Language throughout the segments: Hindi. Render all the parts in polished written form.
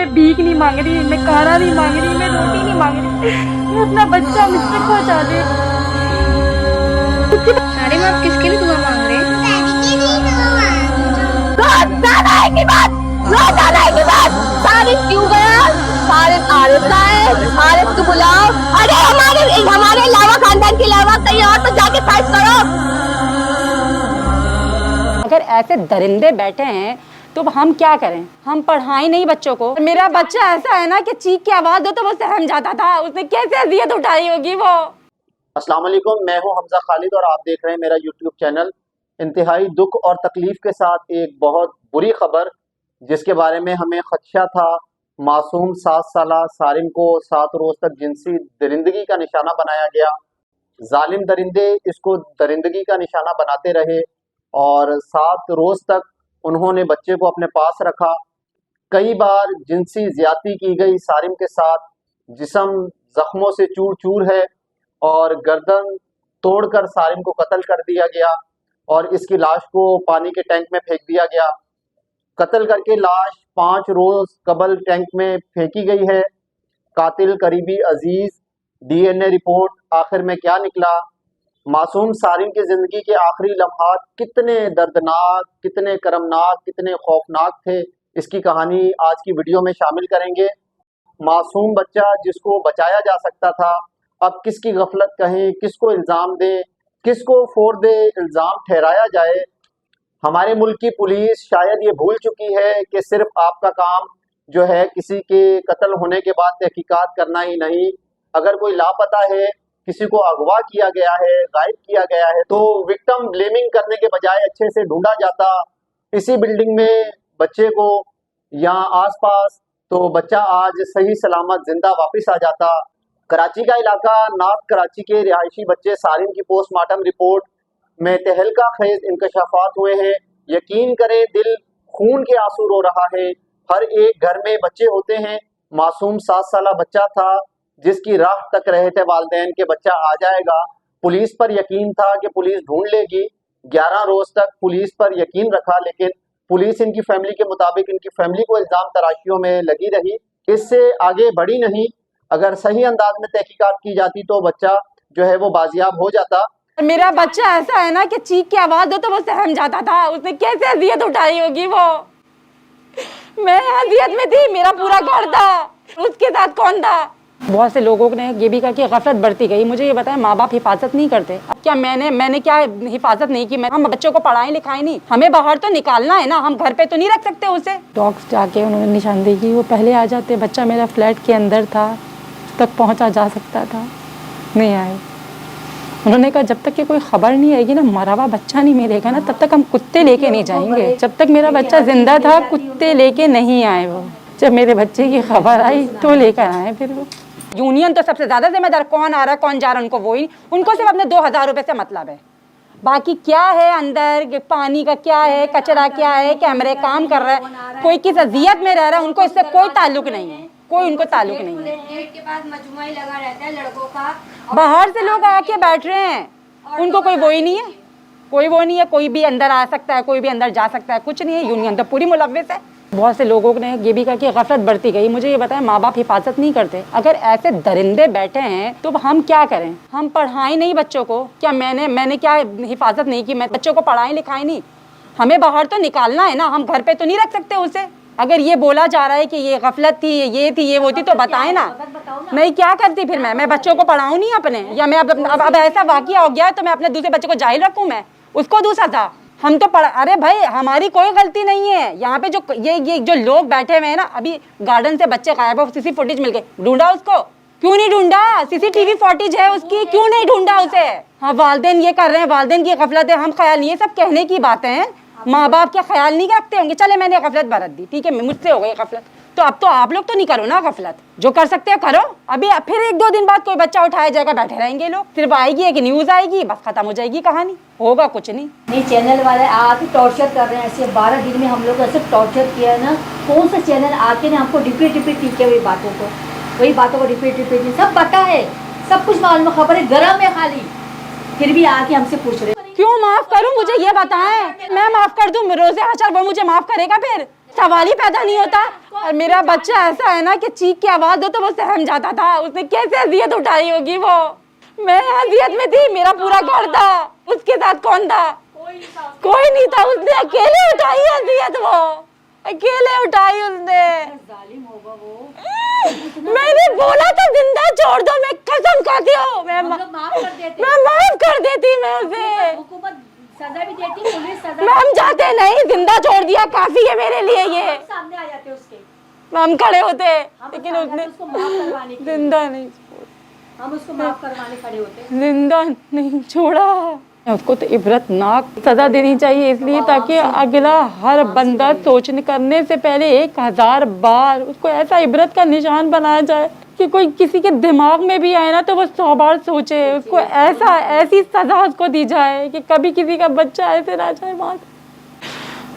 मैं भीख नहीं मांग रही, मैं खाना नहीं मांग रही, मैं रोटी नहीं मांग रही, मैं अपना बच्चा मुझ तक पहुँचा दे। सारिम, आप किसके लिए दुआ मांग रहे हैं? सारिम क्यों गया? सारिम आरिफ का है, आरिफ को बुलाओ। अरे हमारे अलावा खानदान के अलावा कहीं और तो जाके फाइट करो। अगर ऐसे दरिंदे बैठे हैं तो हम क्या करें? हम पढ़ाएं नहीं बच्चों को। मेरा बच्चा ऐसा है ना कि चीख की आवाज दो तो वो सहम जाता था। उसने कैसे अजियत उठाई होगी वो। अस्सलाम वालेकुम, मैं हूं हमजा खालिद और आप देख रहे हैं मेरा यूट्यूब चैनल। इंतहाई दुख और तकलीफ के साथ एक बहुत बुरी खबर जिसके बारे में हमें खदशा था। मासूम 7 साला सारिम को 7 रोज तक जिनसी दरिंदगी का निशाना बनाया गया। जालिम दरिंदे इसको दरिंदगी का निशाना बनाते रहे और 7 रोज तक उन्होंने बच्चे को अपने पास रखा। कई बार जिनसी ज्यादती की गई सारिम के साथ। जिस्म जख्मों से चूर चूर है और गर्दन तोड़कर सारिम को कत्ल कर दिया गया और इसकी लाश को पानी के टैंक में फेंक दिया गया। कत्ल करके लाश 5 रोज कबल टैंक में फेंकी गई है। कातिल करीबी अजीज, डीएनए रिपोर्ट आखिर में क्या निकला? मासूम सारिम की जिंदगी के आखिरी लम्हात कितने दर्दनाक, कितने करमनाक, कितने खौफनाक थे, इसकी कहानी आज की वीडियो में शामिल करेंगे। मासूम बच्चा जिसको बचाया जा सकता था, अब किसकी गफलत कहें, किसको इल्ज़ाम दें, किसको फोड़ दे इल्ज़ाम ठहराया जाए। हमारे मुल्क की पुलिस शायद ये भूल चुकी है कि सिर्फ आपका काम जो है किसी के कत्ल होने के बाद तहकीकात करना ही नहीं। अगर कोई लापता है, किसी को अगवा किया गया है, गायब किया गया है, तो विक्टिम ब्लेमिंग करने के बजाय अच्छे से ढूंढा जाता। इसी बिल्डिंग में बच्चे को या आसपास, तो बच्चा आज सही सलामत जिंदा वापस आ जाता। कराची का इलाका, नॉर्थ कराची के रिहायशी बच्चे सारिम की पोस्टमार्टम रिपोर्ट में तहलका खेज इंकशाफात हुए हैं। यकीन करें, दिल खून के आंसू रो रहा है। हर एक घर में बच्चे होते हैं। मासूम 7 साला बच्चा था जिसकी राह तक रहे थे वालिदैन के बच्चा आ जाएगा। पुलिस पर यकीन था कि पुलिस ढूंढ लेगी। 11 रोज तक पुलिस पर यकीन रखा, लेकिन पुलिस इनकी फैमिली के मुताबिक इनकी फैमिली को इल्जाम तराशियों में लगी रही। इससे आगे बढ़ी नहीं। अगर सही अंदाज में तहकीकात की जाती तो बच्चा जो है वो बाजियाब हो जाता। मेरा बच्चा ऐसा है ना कि चीख की आवाज दो तो वो सहम जाता था। उसने कैसे अजियत उठाई होगी वो। मैं अजियत में थी, मेरा पूरा घर था, उसके साथ कौन था? बहुत से लोगों ने ये भी कहा कि गफलत बढ़ती गई। मुझे ये बताएं, माँ बाप हिफाजत नहीं करते? अब क्या मैंने क्या हिफाजत नहीं की? हम बच्चों को पढ़ाएं लिखाएं नहीं? हमें बाहर तो निकालना है ना, हम घर पे तो नहीं रख सकते उसे। डॉग्स जाके उन्होंने निशानदेही की, वो पहले आ जाते। बच्चा मेरा फ्लैट के अंदर था, तक पहुँचा जा सकता था, नहीं आए। उन्होंने कहा जब तक कि कोई खबर नहीं आएगी ना, मरा हुआ बच्चा नहीं मिलेगा ना, तब तक हम कुत्ते लेके नहीं जाएंगे। जब तक मेरा बच्चा जिंदा था, कुत्ते लेके नहीं आए वो। जब मेरे बच्चे की खबर आई तो लेकर आए फिर वो। यूनियन तो सबसे ज्यादा जिम्मेदार, कौन आ रहा है कौन जा रहा है उनको वही, उनको सिर्फ अपने 2000 रुपए से मतलब है। बाकी क्या है अंदर, पानी का क्या है, कचरा क्या है, कैमरे काम कर रहा है, कोई किस अजियत में रह रहा है, उनको इससे कोई ताल्लुक नहीं है, कोई उनको ताल्लुक नहीं है। गेट के पास मजमुआ ही लगा रहता है लड़कों का, बाहर से लोग आके बैठ रहे हैं, उनको कोई वो ही नहीं है, कोई वो नहीं है। कोई भी अंदर आ सकता है, कोई भी अंदर जा सकता है, कुछ नहीं है। यूनियन तो पूरी मुलव्विस है। बहुत से लोगों ने ये भी कहा कि गफलत बढ़ती गई। मुझे ये बताएं, माँ बाप हिफाजत नहीं करते? अगर ऐसे दरिंदे बैठे हैं तो हम क्या करें? हम पढ़ाएं नहीं बच्चों को? क्या मैंने क्या हिफाजत नहीं की? मैं बच्चों को पढ़ाएं लिखाएं नहीं? हमें बाहर तो निकालना है ना, हम घर पे तो नहीं रख सकते उसे। अगर ये बोला जा रहा है कि ये गफलत थी, ये थी, ये वो थी, तो बताएं ना। नहीं, क्या करती फिर मैं बच्चों को पढ़ाऊं नहीं अपने? या मैं अब ऐसा वाकया हो गया तो मैं अपने दूसरे बच्चे को जाहिल रखूं? मैं उसको दूँ सजा? हम तो अरे भाई, हमारी कोई गलती नहीं है। यहाँ पे जो ये जो लोग बैठे हुए हैं ना, अभी गार्डन से बच्चे गायब हो, सीसी फुटेज मिल गए, ढूंढा उसको? क्यों नहीं ढूंढा? सीसीटीवी फुटेज है उसकी, क्यों नहीं ढूंढा उसे? हाँ, वालिदैन ये कर रहे हैं, वालिदैन की गफलत है, हम ख्याल नहीं, ये सब कहने की बातें हैं। माँ बाप क्या ख्याल नहीं रखते होंगे? चले मैंने गफलत बरत दी, ठीक है, मुझसे हो गई गफलत, तो अब तो आप लोग तो नहीं करो ना गफलत। जो कर सकते हो करो। अभी फिर 1-2 दिन बाद कोई बच्चा उठाया जाएगा, बैठे रहेंगे लोग, सिर्फ आएगी एक न्यूज आएगी, बस खत्म हो जाएगी कहानी, होगा कुछ नहीं। चैनल वाले आके टॉर्चर कर रहे हैं ऐसे। 12 दिन में हम लोग ऐसे टॉर्चर किया है ना। कौन सा चैनल आके ने हमको रिपीट किया वही बातों को रिपीट सब पता है, सब कुछ मालूम, खबरें गरम है खाली, फिर भी आके हमसे पूछ रहे। क्यों माफ करूं? मुझे ये बताएं, मैं माफ कर दूं? रोजे हशर वो मुझे माफ करेगा? फिर सवाल ही पैदा नहीं होता। और मेरा बच्चा ऐसा है ना कि चीख की आवाज दो तो वो सहम जाता था। उसने कैसे अजियत उठाई होगी वो। मैं अजियत में थी, मेरा पूरा घर था, उसके साथ कौन था? कोई नहीं था। उसने अकेले उठाई अजियत, वो अकेले उठाई उसने। मैंने बोला था जिंदा छोड़ दो, मैं कसम खाती हूँ मैं माफ कर देती मैं उसे। हुकूमत सजा भी देती, पुलिस सजा हम जाते नहीं, जिंदा छोड़ दिया काफी है मेरे लिए ये। सामने आ जाते उसके, हम खड़े होते हम लेकिन सामने उसने उसको माफ करवाने के लिए, जिंदा नहीं, हम उसको माफ करवाने खड़े होते। जिंदा नहीं छोड़ा। उसको तो इबरतनाक सजा देनी चाहिए, इसलिए ताकि अगला हर बंदा सोचने करने से पहले 1000 बार उसको ऐसा इबरत का निशान बनाया जाए कि कोई किसी के दिमाग में भी आए ना तो वो 100 बार सोचे। उसको ऐसी सजा उसको दी जाए कि कभी किसी का बच्चा ऐसे ना जाए वहाँ से।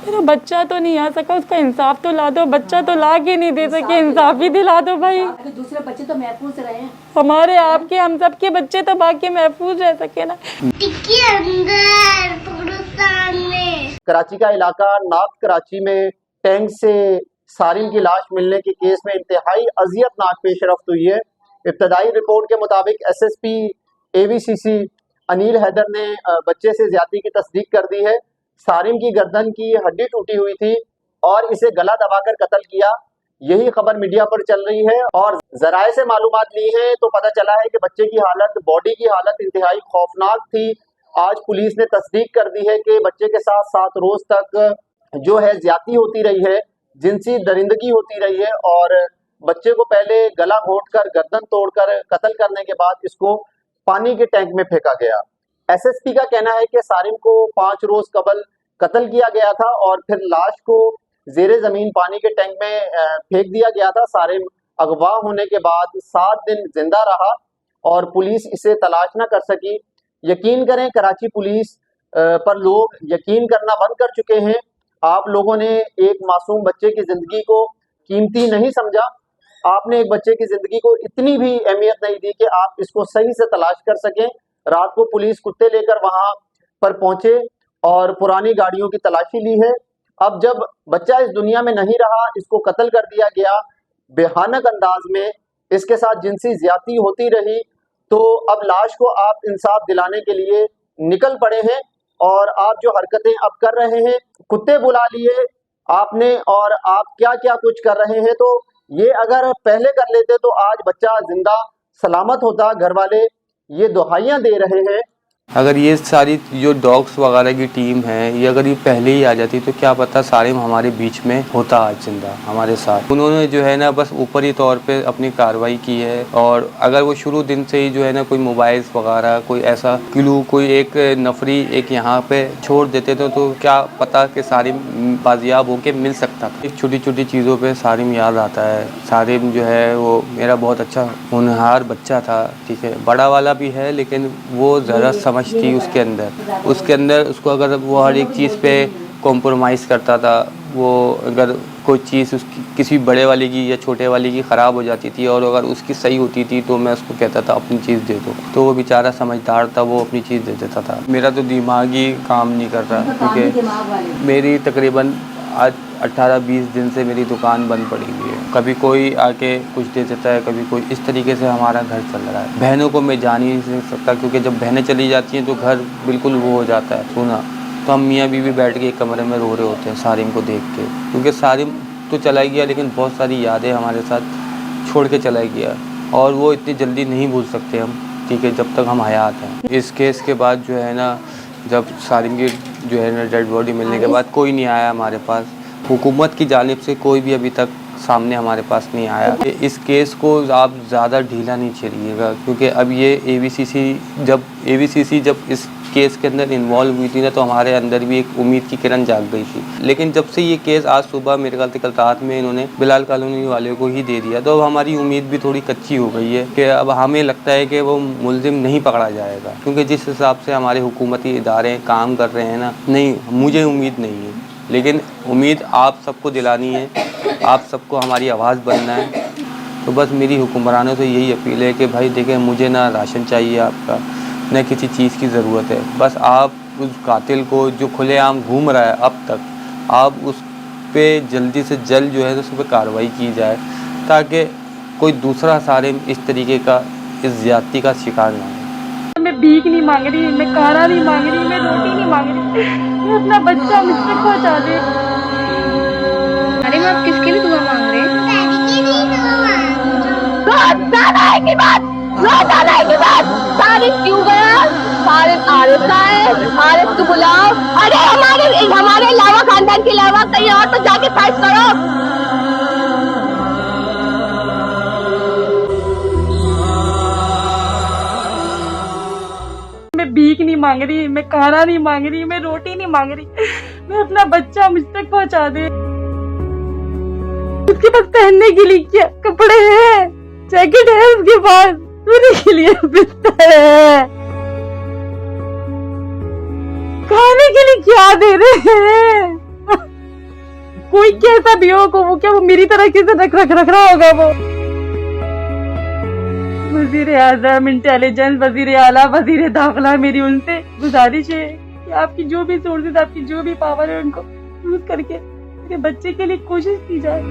मेरा बच्चा तो नहीं आ सका, उसका इंसाफ तो ला दो। बच्चा तो ला के नहीं दे सके, इंसाफ ही दिला दो भाई। दूसरे बच्चे तो महफूज रहे हैं, हमारे आपके हम सब के बच्चे तो बाकी महफूज रह सके ना। कराची का इलाका नॉर्थ कराची में टैंक से सारिम की लाश मिलने के केस में इंतहाई अजियतनाक पेशरफ्त हुई है। इब्तदाई रिपोर्ट के मुताबिक SSP AVCC अनिल हैदर ने बच्चे से ज्यादती की तस्दीक कर दी है। सारिम की गर्दन की हड्डी टूटी हुई थी और इसे गला दबाकर कत्ल किया, यही खबर मीडिया पर चल रही है। और जराए से मालूमात ली है तो पता चला है कि बच्चे की हालत, बॉडी की हालत इंतहाई खौफनाक थी। आज पुलिस ने तस्दीक कर दी है कि बच्चे के साथ 7 रोज तक जो है ज्यादती होती रही है, जिनसी दरिंदगी होती रही है और बच्चे को पहले गला घोंटकर गर्दन तोड़कर कत्ल करने के बाद इसको पानी के टैंक में फेंका गया। SSP का कहना है कि सारिम को 5 रोज कबल कत्ल किया गया था और फिर लाश को जेरे जमीन पानी के टैंक में फेंक दिया गया था। सारिम अगवा होने के बाद 7 दिन जिंदा रहा और पुलिस इसे तलाश न कर सकी। यकीन करें, कराची पुलिस पर लोग यकीन करना बंद कर चुके हैं। आप लोगों ने एक मासूम बच्चे की जिंदगी को कीमती नहीं समझा। आपने एक बच्चे की जिंदगी को इतनी भी अहमियत नहीं दी कि आप इसको सही से तलाश कर सकें। रात को पुलिस कुत्ते लेकर वहां पर पहुंचे और पुरानी गाड़ियों की तलाशी ली है। अब जब बच्चा इस दुनिया में नहीं रहा, इसको कत्ल कर दिया गया बेहानक अंदाज में, इसके साथ जिनसी ज्यादती होती रही, तो अब लाश को आप इंसाफ दिलाने के लिए निकल पड़े हैं और आप जो हरकतें अब कर रहे हैं, कुत्ते बुला लिए आपने और आप क्या क्या कुछ कर रहे हैं, तो ये अगर पहले कर लेते तो आज बच्चा जिंदा सलामत होता। घर वाले ये दुहाइयां दे रहे हैं। अगर ये सारी जो डॉग्स वगैरह की टीम है, ये अगर ये पहले ही आ जाती तो क्या पता सारिम हमारे बीच में होता आज जिंदा हमारे साथ। उन्होंने जो है ना बस ऊपरी तौर पे अपनी कार्रवाई की है और अगर वो शुरू दिन से ही जो है ना कोई मोबाइल्स वगैरह, कोई ऐसा क्लू, कोई एक नफरी एक यहाँ पे छोड़ देते थे तो क्या पता कि सारिम बाजियाब होके मिल सकता था। एक छोटी छोटी चीज़ों पर सारिम याद आता है। सारिम जो है वो मेरा बहुत अच्छा होनहार बच्चा था, ठीक है, बड़ा वाला भी है, लेकिन वो ज़रा समझ थी उसके अंदर उसको अगर वो हर एक चीज़ पे कॉम्प्रोमाइज़ करता था। वो अगर कोई चीज़ उसकी किसी बड़े वाले की या छोटे वाले की ख़राब हो जाती थी और अगर उसकी सही होती थी तो मैं उसको कहता था अपनी चीज़ दे दो, तो वो बेचारा समझदार था, वो अपनी चीज़ दे देता था। मेरा तो दिमाग ही काम नहीं कर रहा क्योंकि मेरी तकरीबन आज 18-20 दिन से मेरी दुकान बंद पड़ी हुई है। कभी कोई आके कुछ दे देता है, कभी कोई, इस तरीके से हमारा घर चल रहा है। बहनों को मैं जान ही नहीं सकता क्योंकि जब बहनें चली जाती हैं तो घर बिल्कुल वो हो जाता है सोना। तो हम मियाँ बीवी बैठ के एक कमरे में रो रहे होते हैं सारिम को देख के, क्योंकि सारिम तो चला गया लेकिन बहुत सारी यादें हमारे साथ छोड़ के चला गया और वो इतनी जल्दी नहीं भूल सकते हम, ठीक है, जब तक हम हयात हैं। इस केस के बाद जो है ना, जब सारिम की जो है ना डेड बॉडी मिलने के बाद कोई नहीं आया हमारे पास, हुकूमत की जानिब से कोई भी अभी तक सामने हमारे पास नहीं आया। इस केस को आप ज़्यादा ढीला नहीं छेड़िएगा क्योंकि अब ये AVCC जब इस केस के अंदर इन्वॉल्व हुई थी ना तो हमारे अंदर भी एक उम्मीद की किरण जाग गई थी। लेकिन जब से ये केस आज सुबह मेरे ख्याल से कल रात में इन्होंने बिलाल कॉलोनी वाले को ही दे दिया तो अब हमारी उम्मीद भी थोड़ी कच्ची हो गई है कि अब हमें लगता है कि वो मुलजिम नहीं पकड़ा जाएगा, क्योंकि जिस हिसाब से हमारे हुकूमती इदारे काम कर रहे हैं ना, नहीं, मुझे उम्मीद नहीं है। लेकिन उम्मीद आप सबको दिलानी है, आप सबको हमारी आवाज़ बनना है। तो बस मेरी हुक्मरानों से यही अपील है कि भाई देखें, मुझे ना राशन चाहिए आपका, न किसी चीज़ की ज़रूरत है। बस आप उस कातिल को जो खुलेआम घूम रहा है अब तक, आप पे जल्दी से जल्द जो है उस पर कार्रवाई की जाए, ताकि कोई दूसरा सालिम इस तरीके का इस ज़्यादती का शिकार ना हो। मैं भीख नहीं मांग रही, मैं खाना नहीं मांग रही, मैं रोटी नहीं मांग रही, मैं अपना बच्चा मुझ तक पहुँचा दे। अरे मैं आप किसके लिए दुआ मांग रहे हैं? सारिद क्यों गया? सारिद आरिफ आए, आरिफ को बुलाओ। अरे हमारे लावा खानदान के अलावा कहीं और तो जाके फाइट करो। मैं भीख नहीं मांग रही, मैं खाना नहीं मांग रही, मैं रोटी नहीं मांग रही, मैं अपना बच्चा मुझ तक पहुँचा दे। उसके पास पहनने के लिए क्या कपड़े हैं, जैकेट है उसके पास, सोने के लिए बिस्तर है, खाने के लिए क्या दे रहे हैं? कोई कैसा भी हो को वो क्या वो मेरी तरह कैसे रख रहा होगा वो? वजीर आजम, इंटेलिजेंस, वजीर आला, वजीर दाखिला, मेरी उनसे गुजारिश है कि आपकी जो भी सोर्सेज, आपकी जो भी पावर है उनको यूज करके मेरे बच्चे के लिए कोशिश की जाए।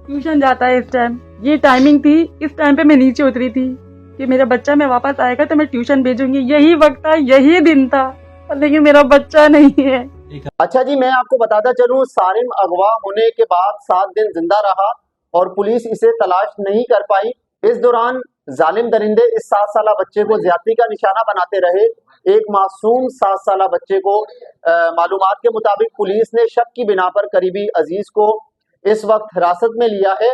ट्यूशन जाता है इस टाइम, ये टाइमिंग थी, इस टाइम पे मैं नीचे उतरी थी कि मेरा बच्चा मैं वापस आएगा तो मैं ट्यूशन भेजूंगी, यही वक्त था, यही दिन था, लेकिन मेरा बच्चा नहीं है। अच्छा जी, मैं आपको बताता चलूं, सारिम अगवा होने के बाद 7 दिन जिंदा रहा और पुलिस इसे तलाश नहीं कर पाई। इस दौरान जालिम दरिंदे इस 7 साला बच्चे को ज्यादती का निशाना बनाते रहे। एक मासूम 7 साला बच्चे को मालूमात के मुताबिक पुलिस ने शक की बिना पर करीबी अजीज को इस वक्त हिरासत में लिया है।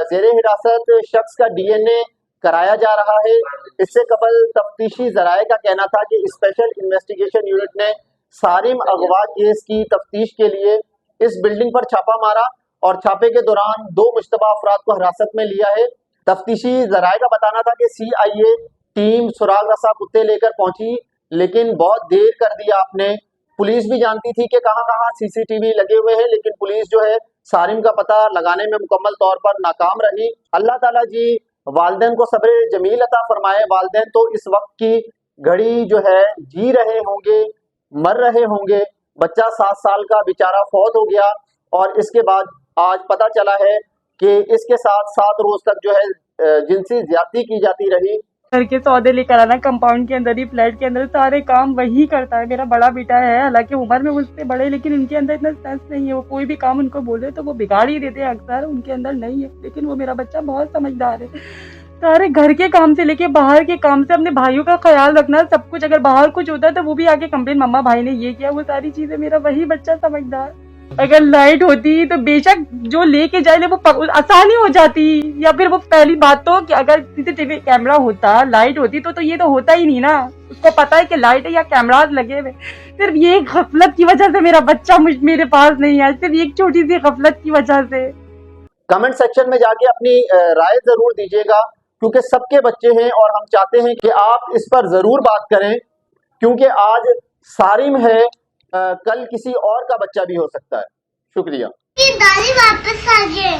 जेरे हिरासत शख्स का DNA कराया जा रहा है। इससे कबल तफ्तीशी जराये का कहना था कि स्पेशल इन्वेस्टिगेशन यूनिट ने सारिम अगवा केस की तफ्तीश के लिए इस बिल्डिंग पर छापा मारा और छापे के दौरान 2 मुश्तबा अफराद को हिरासत में लिया है। तफ्तीशी जराये का बताना था कि CIA टीम सुराग रसा कुत्ते लेकर पहुंची, लेकिन बहुत देर कर दिया आपने। पुलिस भी जानती थी कि कहां कहां CCTV लगे हुए हैं, लेकिन पुलिस जो है सारिम का पता लगाने में मुकम्मल तौर पर नाकाम रही। अल्लाह ताला जी वालिदैन को सब्र जमील अता फरमाए। वालिदैन तो इस वक्त की घड़ी जो है जी रहे होंगे, मर रहे होंगे। बच्चा 7 साल का बेचारा फौत हो गया और इसके बाद आज पता चला है कि इसके साथ 7 रोज तक जो है जिनसी ज्यादती की जाती रही। घर के सौदे लेकर आना, कंपाउंड के अंदर ही, फ्लैट के अंदर सारे काम वही करता है। मेरा बड़ा बेटा है, हालांकि उम्र में मुझसे बड़े, लेकिन उनके अंदर इतना सेंस नहीं है। वो कोई भी काम उनको बोले तो वो बिगाड़ ही देते हैं, अक्सर उनके अंदर नहीं है। लेकिन वो मेरा बच्चा बहुत समझदार है। सारे घर के काम से लेके बाहर के काम से, अपने भाइयों का ख्याल रखना, सब कुछ। अगर बाहर कुछ होता है तो वो भी आके कंप्लेन, मम्मा भाई ने ये किया, वो सारी चीजें। मेरा वही बच्चा समझदार। अगर लाइट होती तो बेशक जो लेके जाए वो आसानी हो जाती, या फिर वो पहली बात तो कि अगर CCTV कैमरा होता, लाइट होती तो ये तो होता ही नहीं ना। उसको पता है कि लाइट है या कैमरास लगे हुए। सिर्फ ये गफलत की वजह से मेरा बच्चा मेरे पास नहीं है, सिर्फ एक छोटी सी गफलत की वजह से। कमेंट सेक्शन में जाके अपनी राय जरूर दीजिएगा, क्योंकि सबके बच्चे हैं और हम चाहते हैं कि आप इस पर जरूर बात करें, क्योंकि आज सारिम है, कल किसी और का बच्चा भी हो सकता है। शुक्रिया। दादी वापस आ गए।